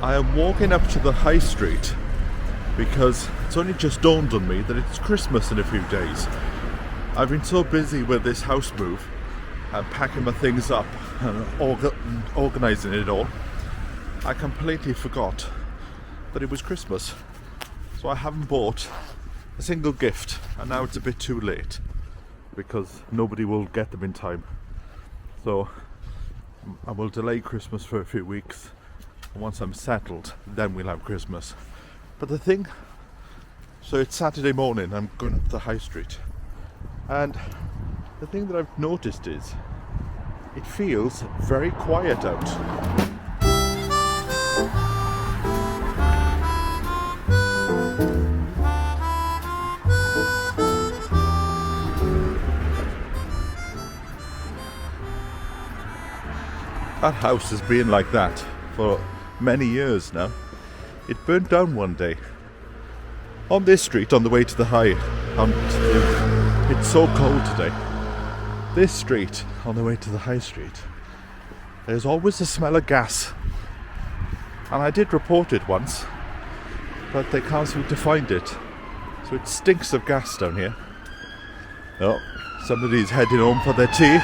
I am walking up to the high street because it's only just dawned on me that it's Christmas in a few days. I've been so busy with this house move and packing my things up and organising it all, I completely forgot that it was Christmas. So I haven't bought a single gift, and now it's a bit too late because nobody will get them in time. So I will delay Christmas for a few weeks. Once I'm settled, then we'll have Christmas. But so it's Saturday morning, I'm going up the high street. And the thing that I've noticed is, it feels very quiet out. That house has been like that for many years now. It burnt down one day on this street on the way to the high. It's so cold today. This street on the way to the high street, there's always the smell of gas, and I did report it once, but they can't seem to find it. So it stinks of gas down here. Oh, somebody's heading home for their tea.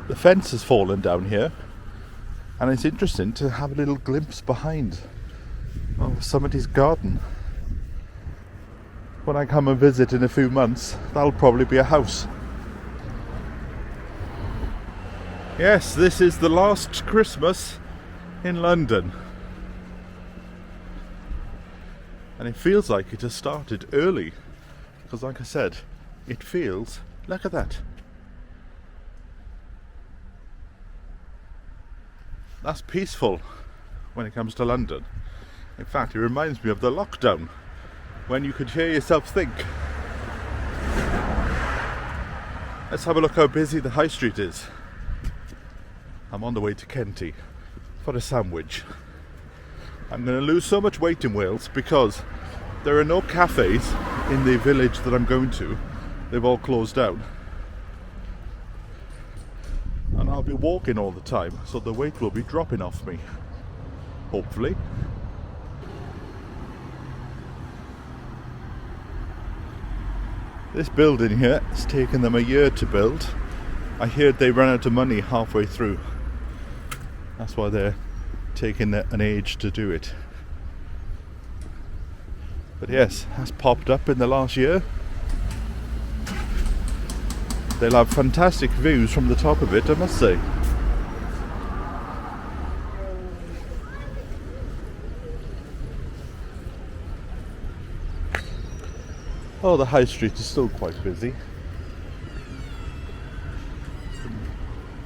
The fence has fallen down here, and it's interesting to have a little glimpse behind of somebody's garden. When I come and visit in a few months, that'll probably be a house. Yes, this is the last Christmas in London. And it feels like it has started early, because like I said, it feels, look at that. That's peaceful when it comes to London. In fact, it reminds me of the lockdown, when you could hear yourself think. Let's have a look how busy the high street is. I'm on the way to Kenty for a sandwich. I'm going to lose so much weight in Wales because there are no cafes in the village that I'm going to. They've all closed down. And I'll be walking all the time, so the weight will be dropping off me, hopefully. This building here, it's taken them a year to build. I heard they ran out of money halfway through. That's why they're taking an age to do it. But yes, that's popped up in the last year. They'll have fantastic views from the top of it, I must say. Oh, the high street is still quite busy.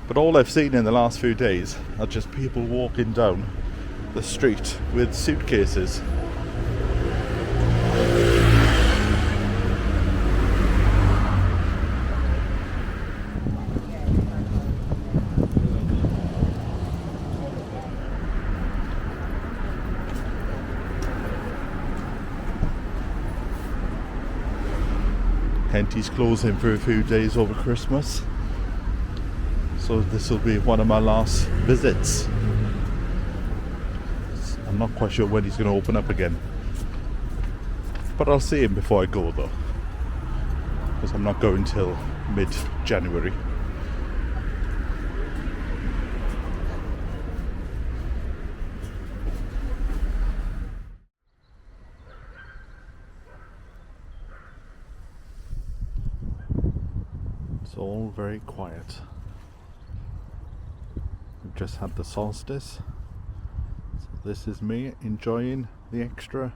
But all I've seen in the last few days are just people walking down the street with suitcases. Henty's closing for a few days over Christmas, so this will be one of my last visits. I'm not quite sure when he's going to open up again, but I'll see him before I go though, because I'm not going till mid-January. It's all very quiet. We've just had the solstice. So this is me enjoying the extra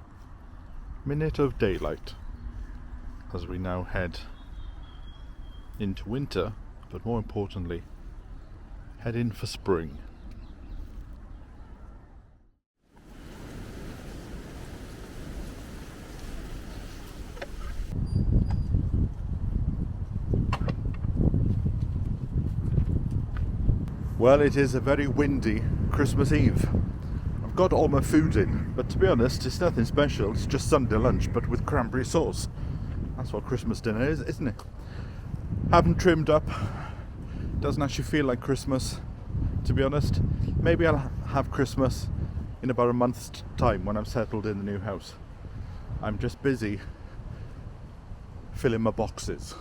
minute of daylight as we now head into winter, but more importantly, head in for spring. Well, it is a very windy Christmas Eve. I've got all my food in, but to be honest, it's nothing special. It's just Sunday lunch, but with cranberry sauce. That's what Christmas dinner is, isn't it? Haven't trimmed up Doesn't actually feel like Christmas, to be honest. Maybe I'll have Christmas in about a month's time when I'm settled in the new house. I'm just busy filling my boxes.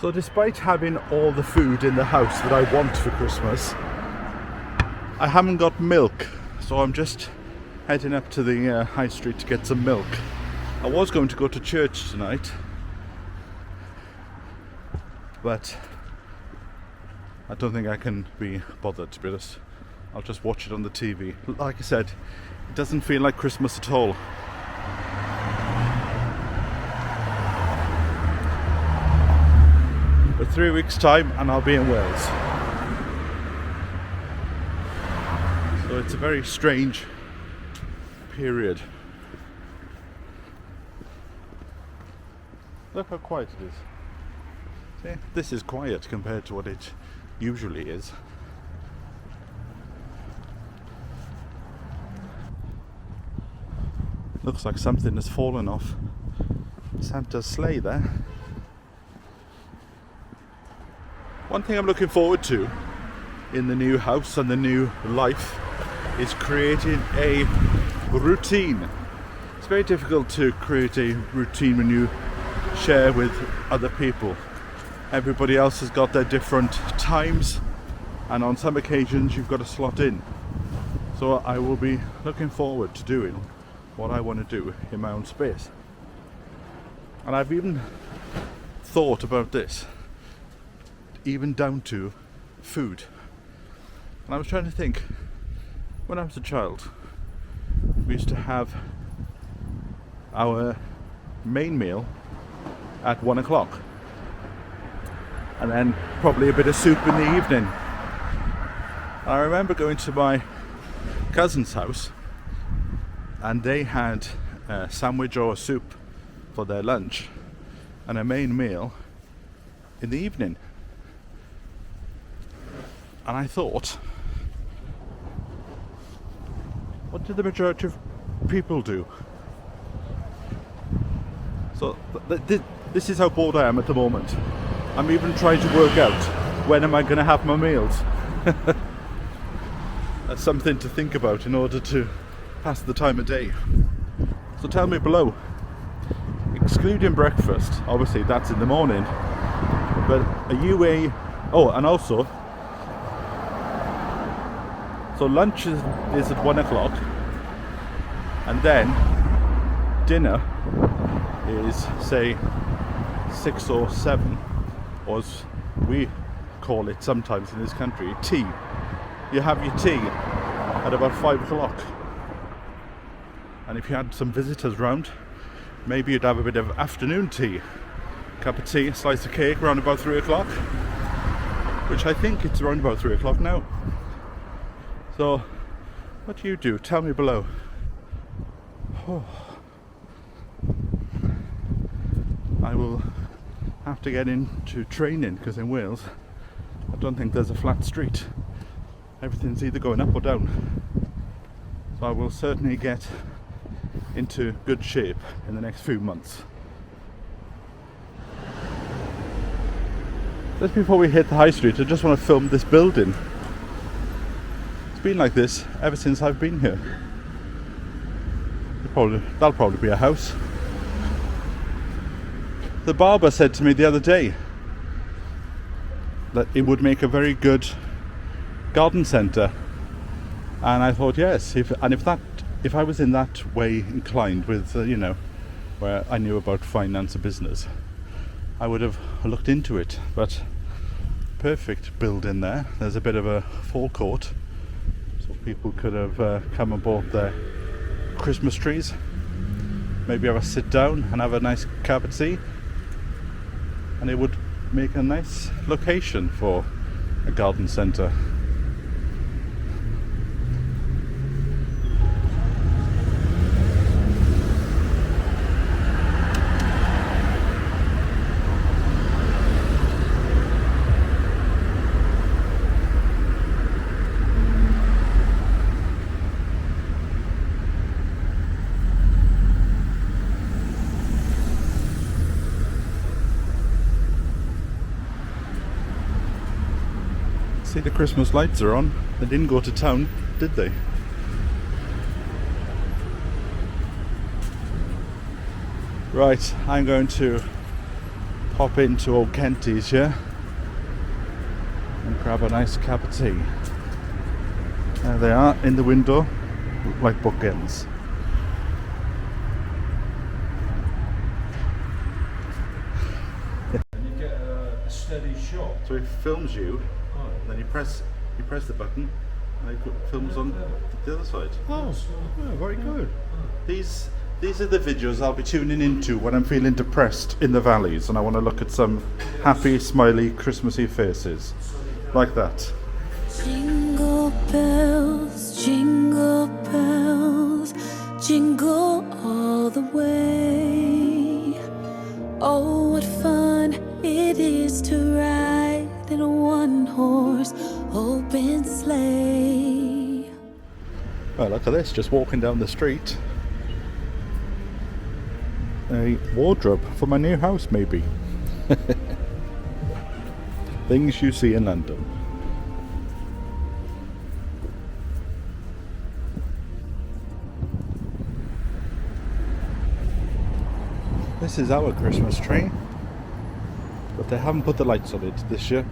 So despite having all the food in the house that I want for Christmas, I haven't got milk. So I'm just heading up to the high street to get some milk. I was going to go to church tonight, but I don't think I can be bothered, to be honest. I'll just watch it on the TV. Like I said, it doesn't feel like Christmas at all. But 3 weeks' time and I'll be in Wales. So it's a very strange period. Look how quiet it is. See, this is quiet compared to what it usually is. Looks like something has fallen off Santa's sleigh there. One thing I'm looking forward to in the new house and the new life is creating a routine. It's very difficult to create a routine when you share with other people. Everybody else has got their different times, and on some occasions you've got to slot in. So I will be looking forward to doing what I want to do in my own space. And I've even thought about this, even down to food. And I was trying to think, when I was a child, we used to have our main meal at 1 o'clock, and then probably a bit of soup in the evening. I remember going to my cousin's house, and they had a sandwich or a soup for their lunch and a main meal in the evening. And I thought, what do the majority of people do? So this is how bored I am at the moment. I'm even trying to work out, when am I going to have my meals? That's something to think about in order to pass the time of day. So tell me below, excluding breakfast, obviously that's in the morning, but are you and also, so lunch is at 1 o'clock, and then dinner is, say, 6 or 7, or as we call it sometimes in this country, tea. You have your tea at about 5 o'clock. And if you had some visitors round, maybe you'd have a bit of afternoon tea. Cup of tea, a slice of cake around about 3 o'clock, which I think it's around about 3 o'clock now. So, what do you do? Tell me below. Oh. I will have to get into training, because in Wales I don't think there's a flat street. Everything's either going up or down. So I will certainly get into good shape in the next few months. Just before we hit the high street, I just want to film this building. It's been like this ever since I've been here. That'll probably be a house. The barber said to me the other day that it would make a very good garden centre, and I thought, yes, if I was in that way inclined with where I knew about finance and business, I would have looked into it. But perfect building there. There's a bit of a forecourt, so people could have come and bought their Christmas trees, maybe have a sit down and have a nice cup of tea, and it would make a nice location for a garden centre. See, the Christmas lights are on. They didn't go to town, did they? Right, I'm going to pop into Old Kenty's here and grab a nice cup of tea. There they are in the window, like bookends. And you get a steady shot. So it films you, and then you press the button, and it films on the other side. Oh, very good. These are the videos I'll be tuning into when I'm feeling depressed in the valleys and I want to look at some happy, smiley, Christmassy faces. Like that. Jingle bells, jingle all the way. Oh, what fun it is to ride in a one-horse open sleigh. Oh, look at this, just walking down the street. A wardrobe for my new house, maybe. Things you see in London. This is our Christmas tree, but they haven't put the lights on it this year.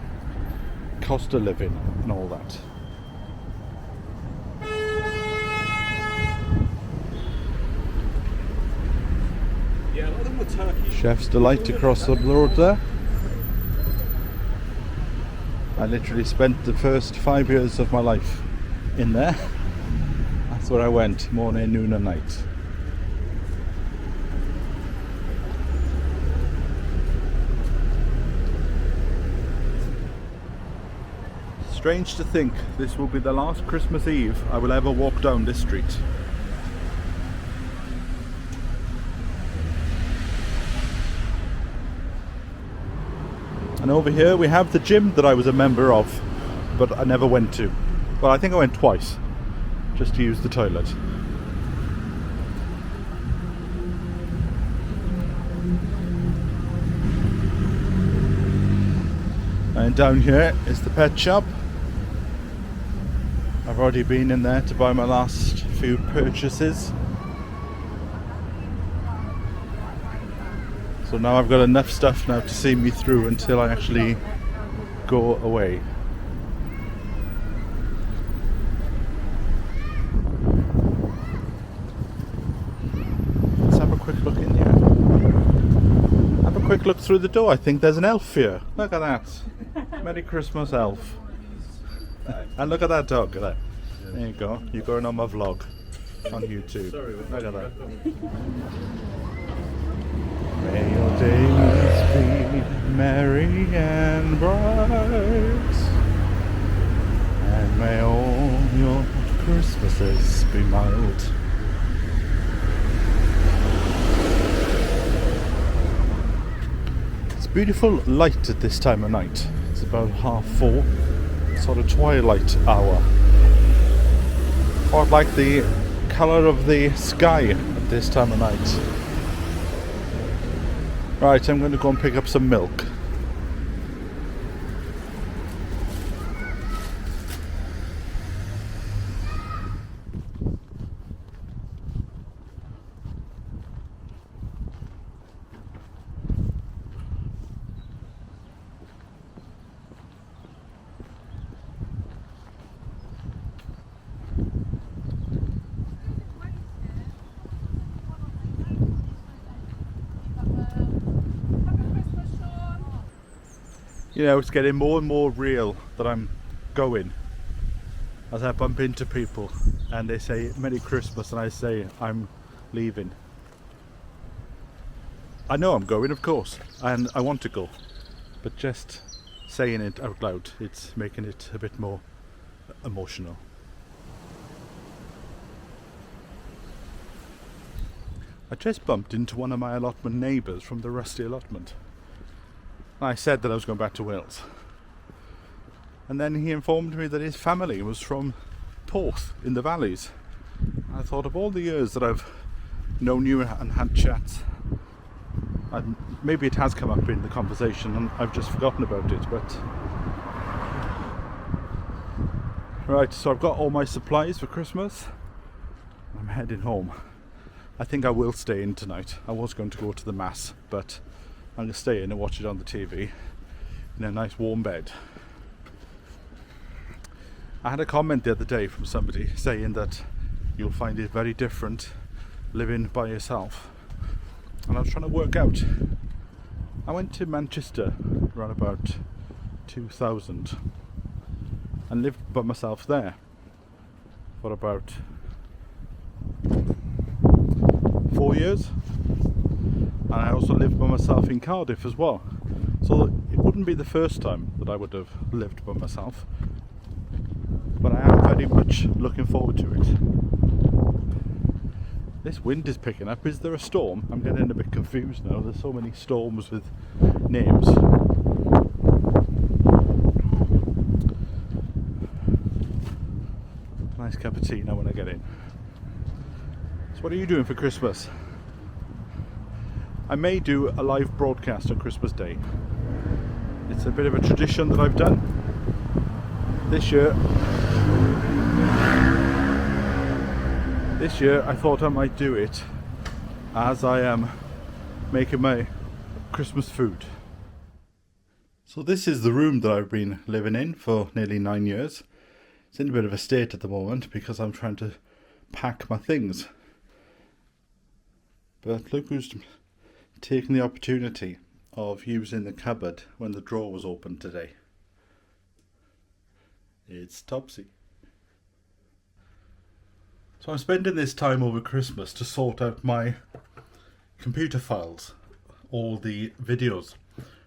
Cost of living and all that. Yeah, a lot of them were turkey. Chef's Delight across the road there. I literally spent the first 5 years of my life in there. That's where I went, morning, noon and night. Strange to think this will be the last Christmas Eve I will ever walk down this street. And over here we have the gym that I was a member of, but I never went to. Well, I think I went twice, just to use the toilet. And down here is the pet shop. I've already been in there to buy my last few purchases. So now I've got enough stuff now to see me through until I actually go away. Let's have a quick look in here. Have a quick look through the door. I think there's an elf here. Look at that. Merry Christmas, elf. And look at that dog. Look at that. There you go. You're going on my vlog on YouTube. Look at that. May your days be merry and bright, and may all your Christmases be mild. It's beautiful light at this time of night. It's about 4:30, sort of twilight hour. Quite like the colour of the sky at this time of night. Right, I'm going to go and pick up some milk. You know, it's getting more and more real that I'm going as I bump into people and they say Merry Christmas and I say I'm leaving. I know I'm going, of course, and I want to go, but just saying it out loud, it's making it a bit more emotional. I just bumped into one of my allotment neighbours from the Rusty allotment. I said that I was going back to Wales, and then he informed me that his family was from Porth in the valleys. I thought, of all the years that I've known you and had chats, and maybe it has come up in the conversation and I've just forgotten about it, but Right, so I've got all my supplies for Christmas. I'm heading home. I think I will stay in tonight. I was going to go to the mass, but I'm going to stay in and watch it on the TV in a nice warm bed. I had a comment the other day from somebody saying that you'll find it very different living by yourself. And I was trying to work out. I went to Manchester around about 2000 and lived by myself there for about 4 years, and I also lived by myself in Cardiff as well, so it wouldn't be the first time that I would have lived by myself, but I am very much looking forward to it. This wind is picking up. Is there a storm? I'm getting a bit confused now. There's so many storms with names. Nice cup of tea now when I get in. So what are you doing for Christmas? I may do a live broadcast on Christmas Day. It's a bit of a tradition that I've done. This year I thought I might do it as I am making my Christmas food. So this is the room that I've been living in for nearly 9 years. It's in a bit of a state at the moment because I'm trying to pack my things. But look who's taken the opportunity of using the cupboard when the drawer was open today. It's Topsy. So I'm spending this time over Christmas to sort out my computer files, all the videos,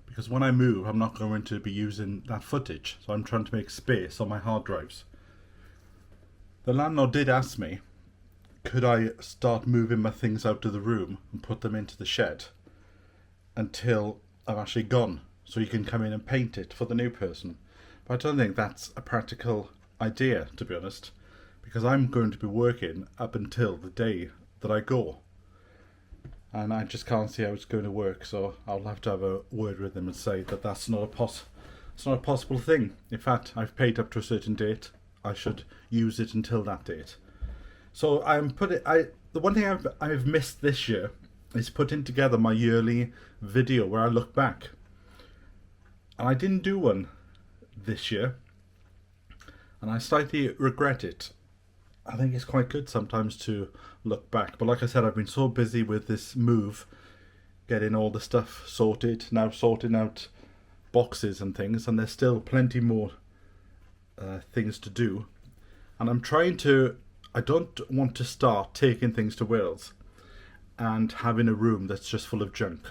because when I move I'm not going to be using that footage, so I'm trying to make space on my hard drives. The landlord did ask me, could I start moving my things out of the room and put them into the shed until I'm actually gone, so you can come in and paint it for the new person. But I don't think that's a practical idea, to be honest, because I'm going to be working up until the day that I go. And I just can't see how it's going to work, so I'll have to have a word with them and say that that's not a possible thing. In fact, I've paid up to a certain date. I should use it until that date. So the one thing I've missed this year is putting together my yearly video where I look back. And I didn't do one this year, and I slightly regret it. I think it's quite good sometimes to look back, but like I said, I've been so busy with this move, getting all the stuff sorted, now sorting out boxes and things, and there's still plenty more things to do. And I don't want to start taking things to Wales and having a room that's just full of junk.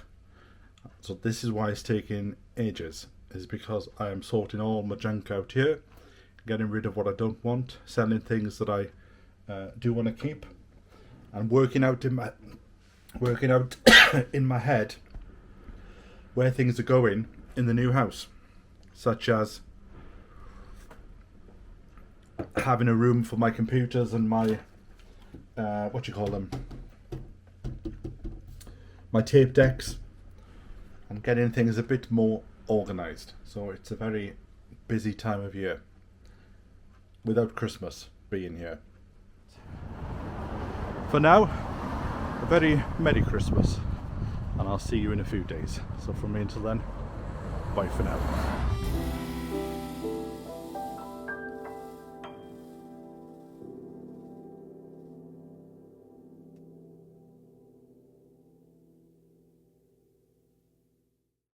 So this is why it's taking ages, is because I am sorting all my junk out here, getting rid of what I don't want, selling things that I do want to keep, and working out in my head where things are going in the new house, such as having a room for my computers and my my tape decks, and getting things a bit more organized. So it's a very busy time of year without Christmas being here. For now, a very Merry Christmas, and I'll see you in a few days. So from me until then, bye for now.